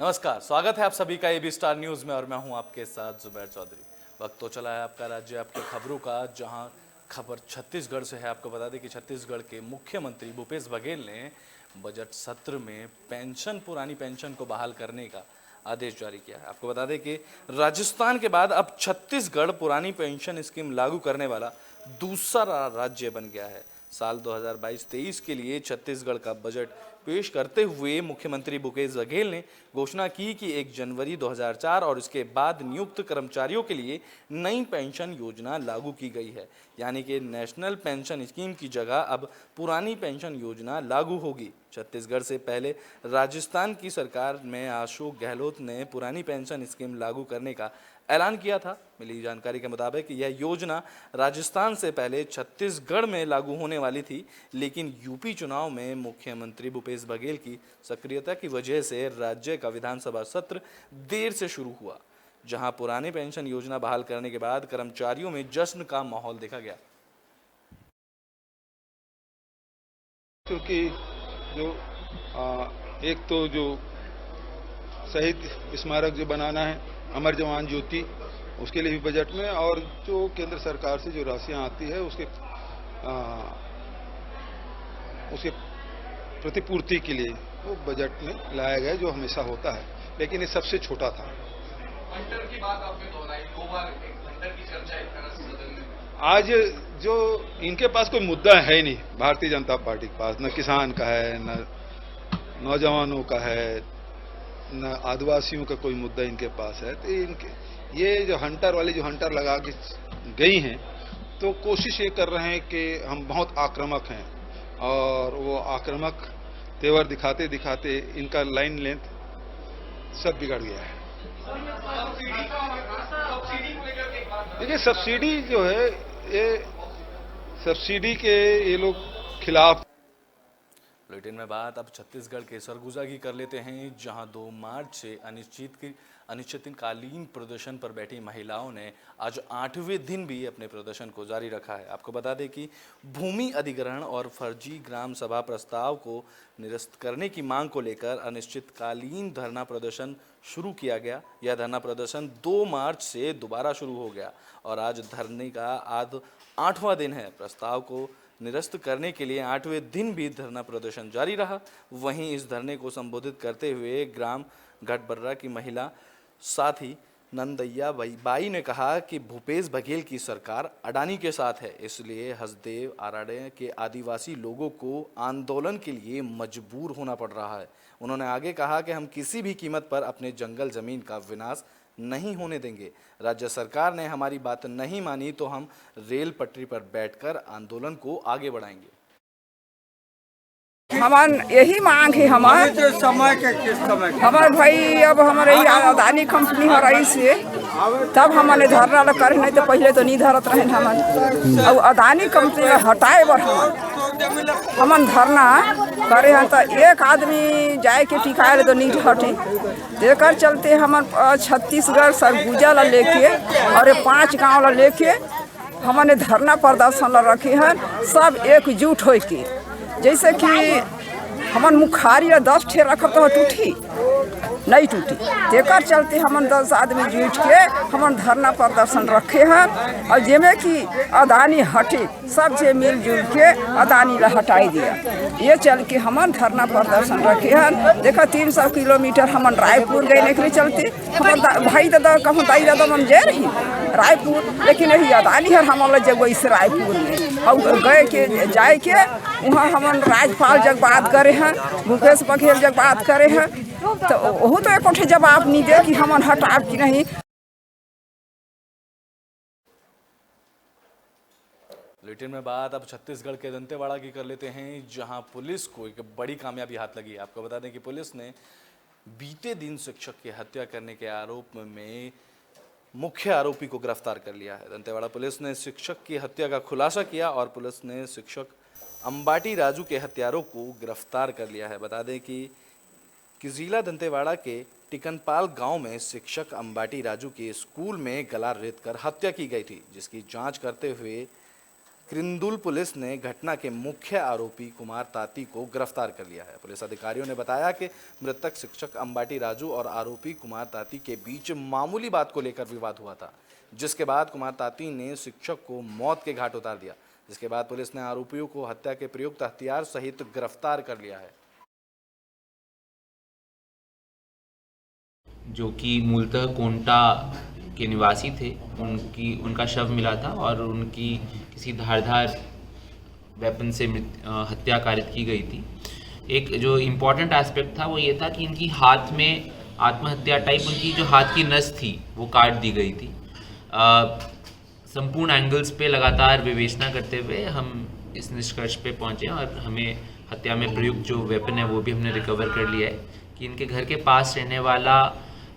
नमस्कार, स्वागत है आप सभी का एबी स्टार न्यूज में और मैं हूं आपके साथ जुबैर चौधरी। वक्त तो चला है आपका राज्य आपके खबरों का, जहां खबर छत्तीसगढ़ से है। आपको बता दें कि छत्तीसगढ़ के मुख्यमंत्री भूपेश बघेल ने बजट सत्र में पुरानी पेंशन को बहाल करने का आदेश जारी किया है। आपको बता दें कि राजस्थान के बाद अब छत्तीसगढ़ पुरानी पेंशन स्कीम लागू करने वाला दूसरा राज्य बन गया है। साल 2022-23 के लिए छत्तीसगढ़ का बजट पेश करते हुए मुख्यमंत्री भूपेश बघेल ने घोषणा की कि 1 जनवरी 2004 और इसके बाद नियुक्त कर्मचारियों के लिए नई पेंशन योजना लागू की गई है। यानी कि नेशनल पेंशन स्कीम की जगह अब पुरानी पेंशन योजना लागू होगी। छत्तीसगढ़ से पहले राजस्थान की सरकार में अशोक गहलोत ने पुरानी पेंशन स्कीम लागू करने का ऐलान किया था। मिली जानकारी के मुताबिक यह योजना राजस्थान से पहले छत्तीसगढ़ में लागू होने वाली थी, लेकिन यूपी चुनाव में मुख्यमंत्री भूपेश बघेल की सक्रियता की वजह से राज्य का विधानसभा सत्र देर से शुरू हुआ, जहां पुरानी पेंशन योजना बहाल करने के बाद कर्मचारियों में जश्न का माहौल देखा गया। क्योंकि जो एक तो जो शहीद स्मारक जो बनाना है अमर जवान ज्योति, उसके लिए भी बजट में, और जो केंद्र सरकार से जो राशियां आती है उसके प्रतिपूर्ति के लिए वो बजट में लाया गया, जो हमेशा होता है, लेकिन ये सबसे छोटा था। हंटर की बात आपने दोहराई, 2 बार हंटर की चर्चा एक तरह से सदन में। आज जो इनके पास कोई मुद्दा है नहीं, भारतीय जनता पार्टी के पास न किसान का है, न नौजवानों का है, न आदिवासियों का कोई मुद्दा इनके पास है। तो इनके ये जो हंटर वाली जो हंटर लगा के गई हैं, तो कोशिश ये कर रहे हैं कि हम बहुत आक्रामक हैं, और वो आक्रामक तेवर दिखाते दिखाते इनका लाइन लेंथ सब बिगड़ गया है। देखिए, सब्सिडी जो है, ये सब्सिडी के ये लोग खिलाफ। बुलेटिन में बात अब छत्तीसगढ़ के सरगुजा की कर लेते हैं, जहां 2 मार्च से अनिश्चितकालीन प्रदर्शन पर बैठी महिलाओं ने आज 8वें दिन भी अपने प्रदर्शन को जारी रखा है। आपको बता दें कि भूमि अधिग्रहण और फर्जी ग्राम सभा प्रस्ताव को निरस्त करने की मांग को लेकर अनिश्चितकालीन धरना प्रदर्शन शुरू किया गया। यह धरना प्रदर्शन 2 मार्च से दोबारा शुरू हो गया और आज धरने का आज 8वां दिन है। प्रस्ताव को निरस्त करने के लिए 8वें दिन भी धरना प्रदर्शन जारी रहा। वहीं इस धरने को संबोधित करते हुए ग्राम घटबर्रा की महिला साथी नंदैया बाई ने कहा कि भूपेश बघेल की सरकार अडानी के साथ है, इसलिए हसदेव आराडे के आदिवासी लोगों को आंदोलन के लिए मजबूर होना पड़ रहा है। उन्होंने आगे कहा कि हम किसी भी कीमत पर अपने जंगल जमीन का विनाश नहीं होने देंगे। राज्य सरकार ने हमारी बात नहीं मानी तो हम रेल पटरी पर बैठकर आंदोलन को आगे बढ़ाएंगे। हमार यही मांग है हमार भाई, अब हमारे अदानी कंपनी हो रही से तब हमने धरना करे, नहीं तो पहले तो नहीं धरत रहे हमन। और अदानी कंपनी हटाए बर हमन धरना करे हैं, तो एक आदमी जाए के टिकाए तो नहीं हटे। देकर चलते हमन छत्तीसगढ़ सरगुजा ला लेके और 5 गाँव ला लेके हमने धरना प्रदर्शन ला रखे हैं, सब एकजुट हो के। जैसे कि हमन मुखारी 10 ठे रखब तो टूटी नहीं टूटी, देकर चलते हमन 10 आदमी जुट के हमन धरना प्रदर्शन रखे हैं, और जेमे कि अदानी हटे, सब जे मिलजुल के अदानी ला हटाई दिया। ये चल के हमन धरना प्रदर्शन रखे हैं। देखो 300 किलोमीटर हमन रायपुर गए के चलते हमन भाई दादा कहूँ दाई दादा मन जा रही रायपुर, लेकिन यही अदानी है हमारा जब इस रायपुर में और गए के जाए के वहाँ हमन राज्यपाल जब बात करे हैं, भूपेश बघेल जब बात करे हैं, तो वो तो एक जवाब नहीं दे कि हमन हटाब कि नहीं। बुलेटिन में बात अब छत्तीसगढ़ के दंतेवाड़ा की कर लेते हैं, जहां पुलिस को एक बड़ी कामयाबी हाथ लगी। आपको बता दें कि पुलिस ने बीते दिन शिक्षक की हत्या करने के आरोप में मुख्य आरोपी को गिरफ्तार कर लिया है। दंतेवाड़ा पुलिस ने शिक्षक की हत्या का खुलासा किया और पुलिस ने शिक्षक अंबाटी राजू के हत्यारों को गिरफ्तार कर लिया है। बता दें कि जिला दंतेवाड़ा के टिकनपाल गांव में शिक्षक अंबाटी राजू के स्कूल में गला रेत कर हत्या की गई थी, जिसकी जांच करते हुए किरंदुल पुलिस ने घटना के मुख्य आरोपी कुमार ताती को गिरफ्तार कर लिया है। पुलिस अधिकारियों ने बताया कि मृतक शिक्षक अंबाटी राजू और आरोपी कुमार ताती के बीच मामूली बात को लेकर विवाद हुआ था, जिसके बाद कुमार ताती ने शिक्षक को मौत के घाट उतार दिया। जिसके बाद पुलिस ने आरोपियों को हत्या के प्रयुक्त हथियार सहित गिरफ्तार कर लिया है। जो कि मूलतः कोंटा के निवासी थे, उनका शव मिला था और उनकी किसी धारदार वेपन से हत्या कारित की गई थी। एक जो इम्पोर्टेंट एस्पेक्ट था वो ये था कि इनकी हाथ में आत्महत्या टाइप उनकी जो हाथ की नस थी वो काट दी गई थी। संपूर्ण एंगल्स पे लगातार विवेचना करते हुए हम इस निष्कर्ष पे पहुंचे और हमें हत्या में प्रयुक्त जो वेपन है वो भी हमने रिकवर कर लिया है कि इनके घर के पास रहने वाला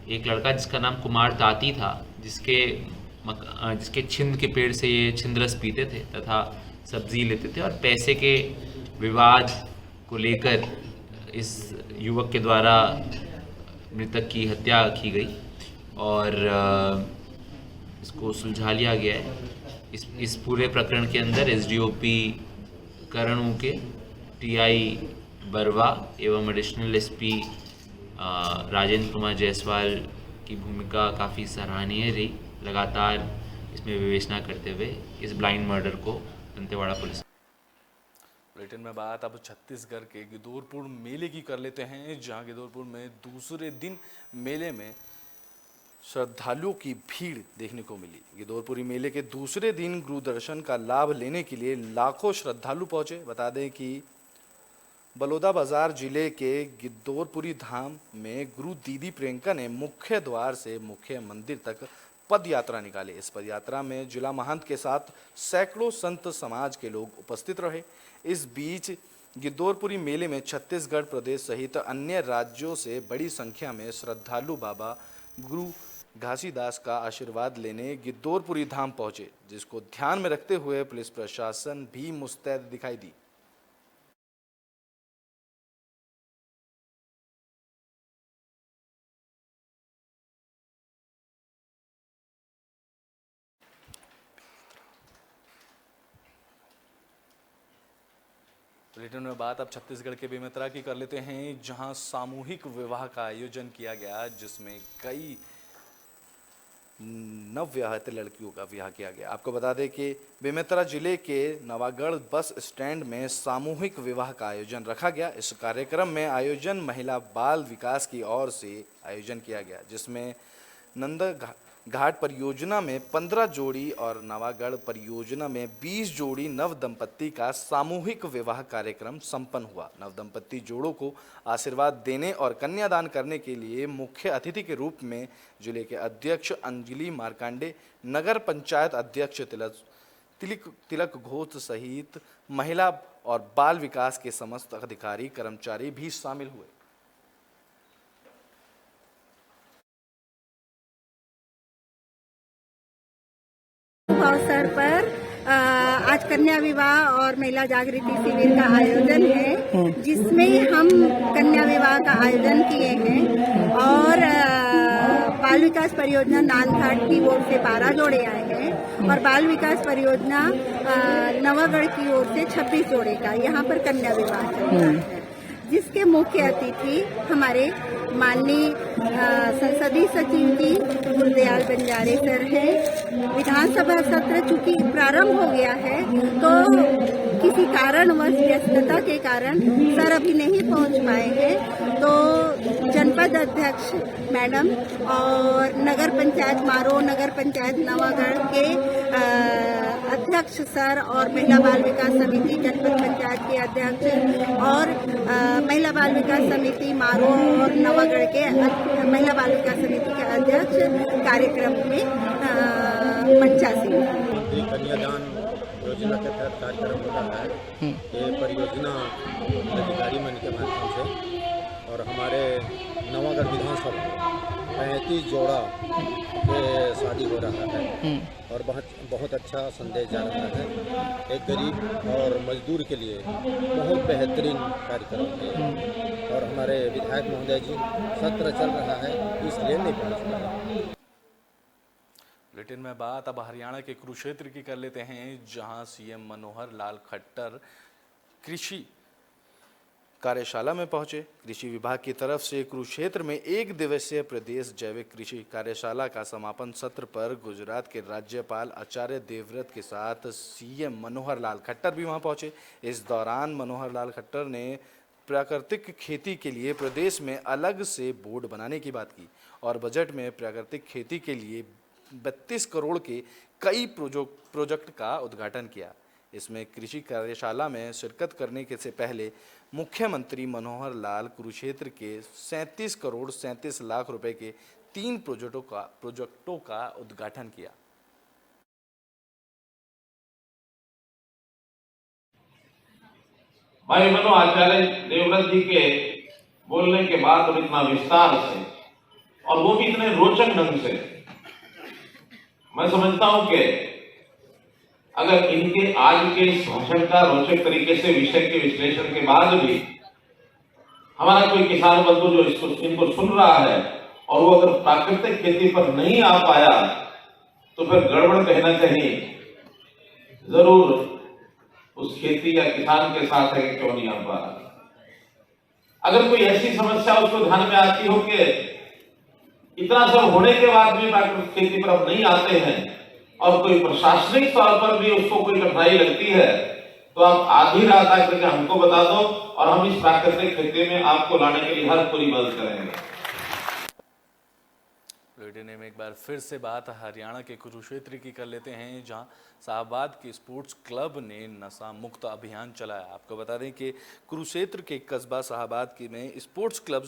एक लड़का जिसका नाम कुमार ताती था, जिसके छिंद के पेड़ से ये छिंदरस पीते थे तथा सब्जी लेते थे और पैसे के विवाद को लेकर इस युवक के द्वारा मृतक की हत्या की गई और इसको सुलझा लिया गया है। इस पूरे प्रकरण के अंदर एसडीओपी करण उके, टीआई बरवा एवं एडिशनल एसपी राजेंद्र कुमार जायसवाल की भूमिका काफ़ी सराहनीय रही। लगातार इसमें विवेचना करते हुए इस ब्लाइंड मर्डर को दंतेवाड़ा पुलिस। बुलेटिन में बात अब छत्तीसगढ़ के गिदोरपुर मेले की कर लेते हैं, जहां गिदोरपुर में दूसरे दिन मेले में श्रद्धालुओं की भीड़ देखने को मिली। गिदोरपुरी मेले के दूसरे दिन गुरु दर्शन का लाभ लेने के लिए लाखों श्रद्धालु पहुंचे। बता दें कि बलौदाबाजार जिले के गिदोरपुरी धाम में गुरु दीदी प्रियंका ने मुख्य द्वार से मुख्य मंदिर तक पद यात्रा निकाली। इस पद यात्रा में जिला महंत के साथ सैकड़ों संत समाज के लोग उपस्थित रहे। इस बीच गिदोरपुरी मेले में छत्तीसगढ़ प्रदेश सहित अन्य राज्यों से बड़ी संख्या में श्रद्धालु बाबा गुरु घासीदास का आशीर्वाद लेने गिदोरपुरी धाम पहुंचे, जिसको ध्यान में रखते हुए पुलिस प्रशासन भी मुस्तैद दिखाई दी। बुलेटिन में बात अब छत्तीसगढ़ के बेमेतरा की कर लेते हैं, जहां सामूहिक विवाह का आयोजन किया गया, जिसमें कई नवविवाहित लड़कियों का विवाह किया गया। आपको बता दें कि बेमेतरा जिले के नवागढ़ बस स्टैंड में सामूहिक विवाह का आयोजन रखा गया। इस कार्यक्रम में आयोजन महिला बाल विकास की ओर से आयोजन किया गया, जिसमें नंदा घाट परियोजना में 15 जोड़ी और नवागढ़ परियोजना में 20 जोड़ी नव दंपत्ति का सामूहिक विवाह कार्यक्रम संपन्न हुआ। नव दंपत्ति जोड़ों को आशीर्वाद देने और कन्यादान करने के लिए मुख्य अतिथि के रूप में जिले के अध्यक्ष अंजलि मार्कांडे, नगर पंचायत अध्यक्ष तिलक घोष सहित महिला और बाल विकास के समस्त अधिकारी कर्मचारी भी शामिल हुए। अवसर पर आज कन्या विवाह और महिला जागृति शिविर का आयोजन है, जिसमें हम कन्या विवाह का आयोजन किए हैं और बाल विकास परियोजना नांदघाट की ओर से 12 जोड़े आए हैं और बाल विकास परियोजना नवागढ़ की ओर से 26 जोड़े का यहाँ पर कन्या विवाह चल रहा है, जिसके मुख्य अतिथि हमारे माननीय संसदीय सचिव जी गुरदयाल बंजारे सर हैं। विधानसभा सत्र चूंकि प्रारंभ हो गया है तो किसी कारणवश व्यस्तता के कारण सर अभी नहीं पहुंच पाए हैं, तो जनपद अध्यक्ष मैडम और नगर पंचायत मारो, नगर पंचायत नवागढ़ के अध्यक्ष सर और महिला बाल विकास समिति जनपद पंचायत के अध्यक्ष और महिला बाल विकास समिति मारो और नवागढ़ के महिला बाल विकास समिति के अध्यक्ष कार्यक्रम में पंचायत कन्यादान योजना के तहत कार्यक्रम हो रहा है। ये परियोजना अधिकारी मन के माध्यम से और हमारे नवागढ़ विधानसभा 35 जोड़ा के शादी हो रहा है और बहुत अच्छा संदेश जा रहा है। एक गरीब और मजदूर के लिए बहुत बेहतरीन कार्यक्रम है और हमारे विधायक महोदय जी सत्र चल रहा है इसलिए नहीं पहुँच पा रहे। बुलेटिन में बात अब हरियाणा के कुरुक्षेत्र की कर लेते हैं, जहां सीएम मनोहर लाल खट्टर कृषि कार्यशाला में पहुंचे। कृषि विभाग की तरफ से कुरुक्षेत्र में 1 दिवसीय प्रदेश जैविक कृषि कार्यशाला का समापन सत्र पर गुजरात के राज्यपाल आचार्य देवव्रत के साथ सीएम मनोहर लाल खट्टर भी वहां पहुंचे। इस दौरान मनोहर लाल खट्टर ने प्राकृतिक खेती के लिए प्रदेश में अलग से बोर्ड बनाने की बात की और बजट में प्राकृतिक खेती के लिए 32 करोड़ के कई प्रोजेक्ट का उद्घाटन किया। इसमें कृषि कार्यशाला में शिरकत करने के से पहले मुख्यमंत्री मनोहर लाल कुरुक्षेत्र के 37 करोड़ 37 लाख रुपए के 3 प्रोजेक्टों का उद्घाटन किया। भाई बनो आचार्य देवव्रत जी के बोलने के बाद और इतना विस्तार से और वो भी इतने रोचक ढंग से, मैं समझता हूं कि अगर इनके आज के इस भाषण का रोचक तरीके से विषय के विश्लेषण के बाद भी हमारा कोई किसान बंधु जो इनको सुन रहा है और वो अगर प्राकृतिक खेती पर नहीं आ पाया तो फिर गड़बड़ कहना चाहिए, जरूर उस खेती या किसान के साथ है कि क्यों नहीं आ पा रहा। अगर कोई ऐसी समस्या उसको ध्यान में आती हो कि इतना सब होने के बाद भी प्राकृतिक खेती पर हम नहीं आते हैं और कोई प्रशासनिक तौर पर भी उसको कोई कठिनाई लगती है, तो आप आधी रात आकर के हमको बता दो और हम इस प्राकृतिक खेती में आपको लाने के लिए हर पूरी मदद करेंगे। बुलेटिन में एक बार फिर से बात हरियाणा के कुरुक्षेत्र की कर लेते हैं, जहां शाहबाद के स्पोर्ट्स क्लब ने नशा मुक्त अभियान चलाया। आपको बता दें कि कुरुक्षेत्र के कस्बा शाहबाद में स्पोर्ट्स क्लब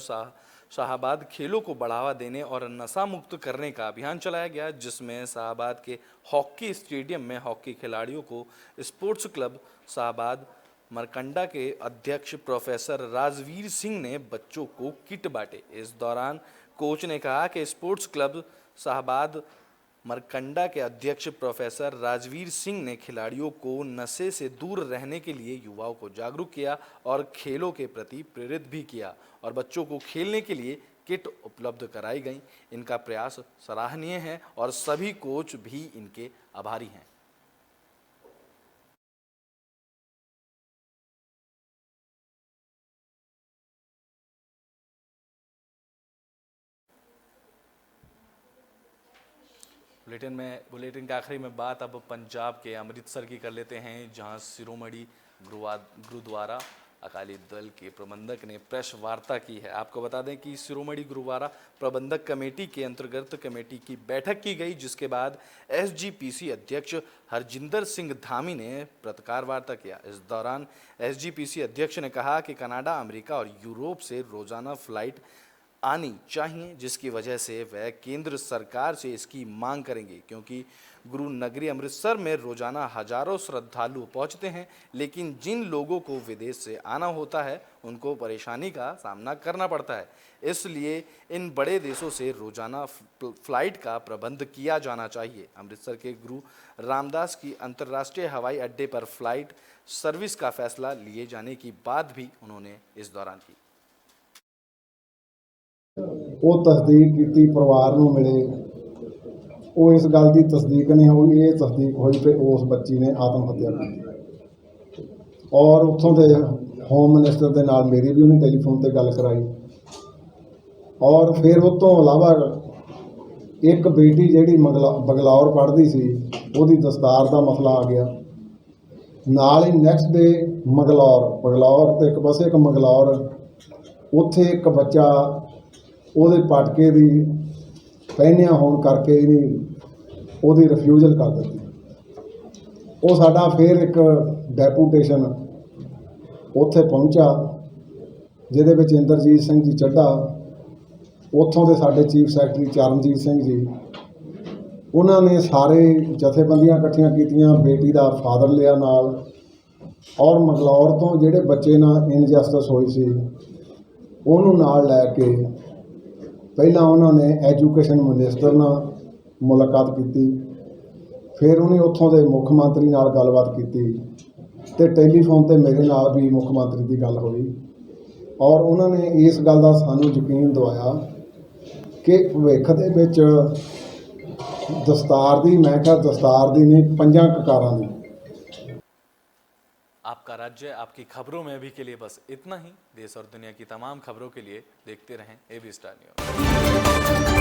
शाहबाद खेलों को बढ़ावा देने और नशा मुक्त करने का अभियान चलाया गया, जिसमें शाहबाद के हॉकी स्टेडियम में हॉकी खिलाड़ियों को स्पोर्ट्स क्लब शाहबाद मरकंडा के अध्यक्ष प्रोफेसर राजवीर सिंह ने बच्चों को किट बांटे। इस दौरान कोच ने कहा कि स्पोर्ट्स क्लब शाहबाद मरकंडा के अध्यक्ष प्रोफेसर राजवीर सिंह ने खिलाड़ियों को नशे से दूर रहने के लिए युवाओं को जागरूक किया और खेलों के प्रति प्रेरित भी किया और बच्चों को खेलने के लिए किट उपलब्ध कराई गई। इनका प्रयास सराहनीय है और सभी कोच भी इनके आभारी हैं। बुलेटिन के आखिरी में बात अब पंजाब के अमृतसर की कर लेते हैं, जहां शिरोमणि गुरुद्वारा अकाली दल के प्रबंधक ने प्रेस वार्ता की है। आपको बता दें कि शिरोमणि गुरुद्वारा प्रबंधक कमेटी के अंतर्गत कमेटी की बैठक की गई, जिसके बाद एसजीपीसी अध्यक्ष हरजिंदर सिंह धामी ने पत्रकार वार्ता किया। इस दौरान एसजीपीसी अध्यक्ष ने कहा कि कनाडा, अमेरिका और यूरोप से रोजाना फ्लाइट आनी चाहिए, जिसकी वजह से वह केंद्र सरकार से इसकी मांग करेंगे, क्योंकि गुरु नगरी अमृतसर में रोजाना हजारों श्रद्धालु पहुंचते हैं, लेकिन जिन लोगों को विदेश से आना होता है उनको परेशानी का सामना करना पड़ता है। इसलिए इन बड़े देशों से रोजाना फ्लाइट का प्रबंध किया जाना चाहिए। अमृतसर के गुरु रामदास की अंतर्राष्ट्रीय हवाई अड्डे पर फ्लाइट सर्विस का फैसला लिए जाने की बात भी उन्होंने इस दौरान की। ਉਹ ਤਸਦੀਕ ਕੀਤੀ, ਪਰਿਵਾਰ ਨੂੰ ਮਿਲੇ, ਉਹ ਇਸ ਗੱਲ ਦੀ ਤਸਦੀਕ ਨਹੀਂ ਹੋਈ, ਇਹ ਤਸਦੀਕ ਹੋਈ ਕਿ ਉਸ ਬੱਚੀ ਨੇ ਆਤਮ ਹੱਤਿਆ ਕੀਤੀ ਔਰ ਉੱਥੋਂ ਦੇ ਹੋਮ ਮਿਨਿਸਟਰ ਦੇ ਨਾਲ ਮੇਰੀ ਵੀ ਉਹਨੇ ਟੈਲੀਫੋਨ ਤੇ ਗੱਲ ਕਰਾਈ ਔਰ ਫਿਰ ਉਹ ਤੋਂ ਇਲਾਵਾ ਇੱਕ ਬੇਟੀ ਜਿਹੜੀ ਬਗਲੌਰ ਪੜ੍ਹਦੀ ਸੀ, ਉਹਦੀ ਦਸਤਾਰ ਦਾ ਮਸਲਾ ਆ ਗਿਆ। ਨਾਲ ਹੀ ਨੈਕਸਟ ਡੇ ਬਗਲੌਰ ਤੇ ਇੱਕ ਪਾਸੇ ਇੱਕ ਮੰਗਲੌਰ, ਉੱਥੇ ਇੱਕ ਬੱਚਾ ਉਹਦੇ ਪਟਕੇ ਦੀ ਪਹਿਨਿਆ ਹੋਣ ਕਰਕੇ ਉਹਦੀ ਰਿਫਿਊਜ਼ਲ ਕਰ ਦਿੱਤੀ। ਉਹ ਸਾਡਾ ਫਿਰ ਇੱਕ ਡੈਪੂਟੇਸ਼ਨ ਉੱਥੇ ਪਹੁੰਚਾ, ਜਿਹਦੇ ਵਿੱਚ ਇੰਦਰਜੀਤ ਸਿੰਘ ਜੀ ਚੱਢਾ, ਉੱਥੋਂ ਦੇ ਸਾਡੇ ਚੀਫ ਸੈਕਟਰੀ ਚਰਨਜੀਤ ਸਿੰਘ ਜੀ, ਉਹਨਾਂ ਨੇ ਸਾਰੇ ਜਥੇਬੰਦੀਆਂ ਇਕੱਠੀਆਂ ਕੀਤੀਆਂ, ਬੇਟੀ ਦਾ ਫਾਦਰ ਲਿਆ ਨਾਲ ਔਰ ਮੰਗਲੌਰ ਤੋਂ ਜਿਹੜੇ ਬੱਚੇ ਨਾਲ ਇਨਜਸਟਿਸ ਹੋਈ ਸੀ ਉਹਨੂੰ ਨਾਲ ਲੈ ਕੇ ਪਹਿਲਾਂ ਉਹਨਾਂ ਨੇ ਐਜੂਕੇਸ਼ਨ ਮਿਨਿਸਟਰ ਨਾਲ ਮੁਲਾਕਾਤ ਕੀਤੀ, ਫਿਰ ਉਹਨੇ ਉੱਥੋਂ ਦੇ ਮੁੱਖ ਮੰਤਰੀ ਨਾਲ ਗੱਲਬਾਤ ਕੀਤੀ ਤੇ ਟੈਲੀਫੋਨ ਤੇ ਮੇਰੇ ਨਾਲ ਵੀ ਮੁੱਖ ਮੰਤਰੀ ਦੀ ਗੱਲ ਹੋਈ ਔਰ ਉਹਨਾਂ ਨੇ ਇਸ ਗੱਲ ਦਾ ਸਾਨੂੰ ਯਕੀਨ ਦਿਵਾਇਆ ਕਿ ਭਵਿੱਖ ਦੇ ਵਿੱਚ ਦਸਤਾਰ ਦੀ, ਮੈਂ ਕਿਹਾ ਦਸਤਾਰ ਦੀ ਨਹੀਂ, 5 ਕਕਾਰਾਂ ਦੀ। आपका राज्य आपकी खबरों में अभी के लिए बस इतना ही। देश और दुनिया की तमाम खबरों के लिए देखते रहें AB स्टार न्यूज़।